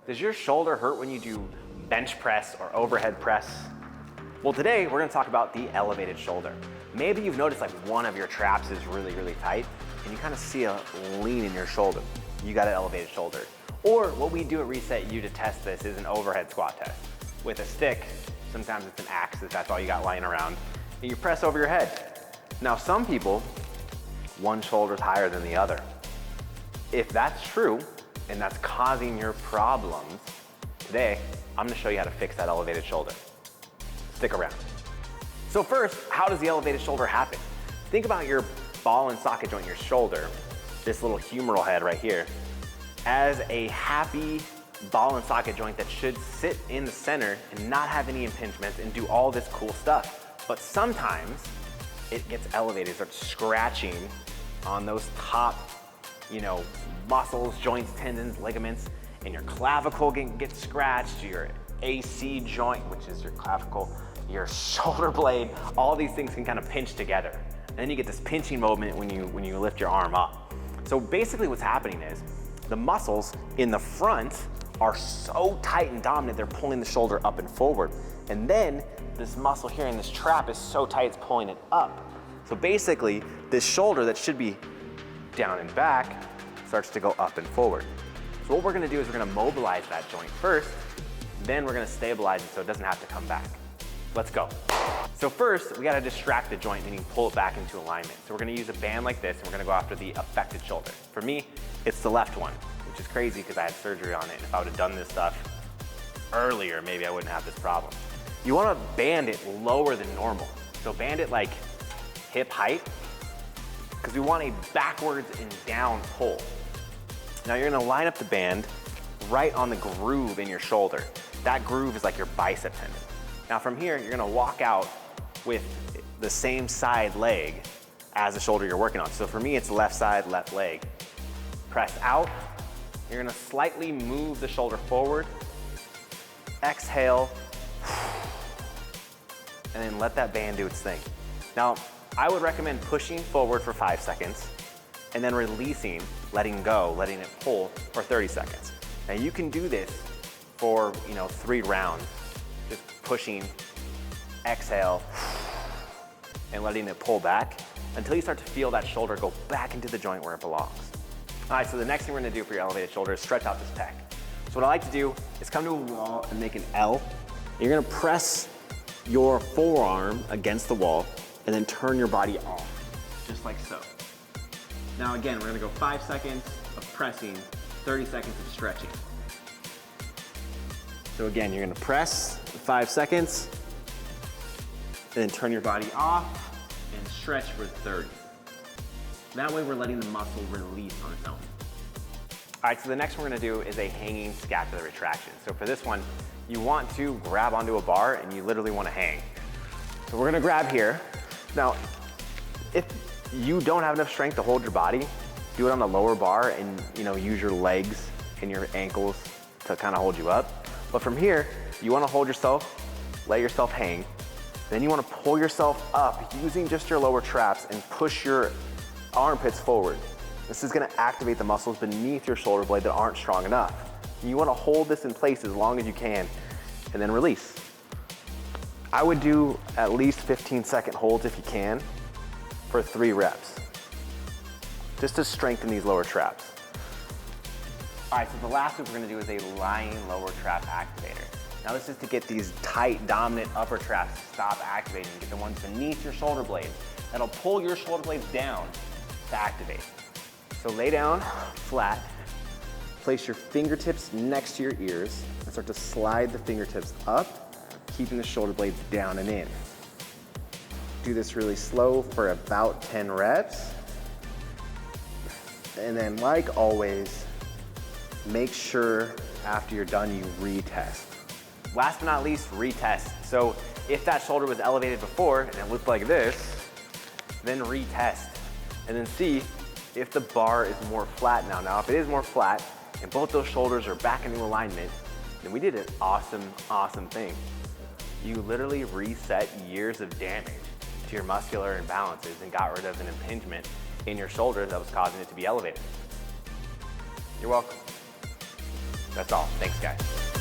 Does your shoulder hurt when you do bench press or overhead press? Well, today we're gonna talk about the elevated shoulder. Maybe you've noticed like one of your traps is really, really tight and you kind of see a lean in your shoulder. You got an elevated shoulder. Or what we do at ResetU to test this is an overhead squat test. With a stick, sometimes it's an axe if that's all you got lying around, and you press over your head. Now some people, one shoulder's higher than the other. If that's true, and that's causing your problems, today, I'm gonna show you how to fix that elevated shoulder. Stick around. So first, how does the elevated shoulder happen? Think about your ball and socket joint in your shoulder, this little humeral head right here, as a happy ball and socket joint that should sit in the center and not have any impingements and do all this cool stuff. But sometimes it gets elevated, starts scratching on those top, muscles, joints, tendons, ligaments, and your clavicle gets scratched, your AC joint, which is your clavicle, your shoulder blade, all these things can kind of pinch together. And then you get this pinching movement when you lift your arm up. So basically what's happening is the muscles in the front are so tight and dominant, they're pulling the shoulder up and forward. And then this muscle here in this trap is so tight, it's pulling it up. So basically, this shoulder that should be down and back starts to go up and forward. So what we're gonna do is we're gonna mobilize that joint first, then we're gonna stabilize it so it doesn't have to come back. Let's go. So first, we gotta distract the joint, meaning pull it back into alignment. So we're gonna use a band like this, and we're gonna go after the affected shoulder. For me, it's the left one, which is crazy because I had surgery on it, and if I would've done this stuff earlier, maybe I wouldn't have this problem. You wanna band it lower than normal. So band it like hip height, because we want a backwards and down pull. Now you're gonna line up the band right on the groove in your shoulder. That groove is like your bicep tendon. Now from here, you're gonna walk out with the same side leg as the shoulder you're working on. So for me, it's left side, left leg. Press out, you're gonna slightly move the shoulder forward, exhale, and then let that band do its thing. Now, I would recommend pushing forward for 5 seconds and then releasing, letting go, letting it pull for 30 seconds. Now you can do this for 3 rounds, just pushing, exhale, and letting it pull back until you start to feel that shoulder go back into the joint where it belongs. All right, so the next thing we're gonna do for your elevated shoulder is stretch out this pec. So what I like to do is come to a wall and make an L. You're gonna press your forearm against the wall and then turn your body off, just like so. Now again, we're gonna go 5 seconds of pressing, 30 seconds of stretching. So again, you're gonna press 5 seconds, and then turn your body off and stretch for 30. That way we're letting the muscle release on its own. All right, so the next one we're gonna do is a hanging scapular retraction. So for this one, you want to grab onto a bar and you literally wanna hang. So we're gonna grab here. Now, if you don't have enough strength to hold your body, do it on the lower bar and use your legs and your ankles to kind of hold you up. But from here, you want to hold yourself, let yourself hang. Then you want to pull yourself up using just your lower traps and push your armpits forward. This is going to activate the muscles beneath your shoulder blade that aren't strong enough. You want to hold this in place as long as you can and then release. I would do at least 15-second holds if you can for 3 reps, just to strengthen these lower traps. All right, so the last move we're gonna do is a lying lower trap activator. Now this is to get these tight, dominant upper traps to stop activating and get the ones beneath your shoulder blades that'll pull your shoulder blades down to activate. So lay down flat, place your fingertips next to your ears and start to slide the fingertips up, keeping the shoulder blades down and in. Do this really slow for about 10 reps. And then like always, make sure after you're done you retest. Last but not least, retest. So if that shoulder was elevated before and it looked like this, then retest. And then see if the bar is more flat now. Now if it is more flat and both those shoulders are back into alignment, then we did an awesome, awesome thing. You literally reset years of damage to your muscular imbalances and got rid of an impingement in your shoulder that was causing it to be elevated. You're welcome. That's all. Thanks, guys.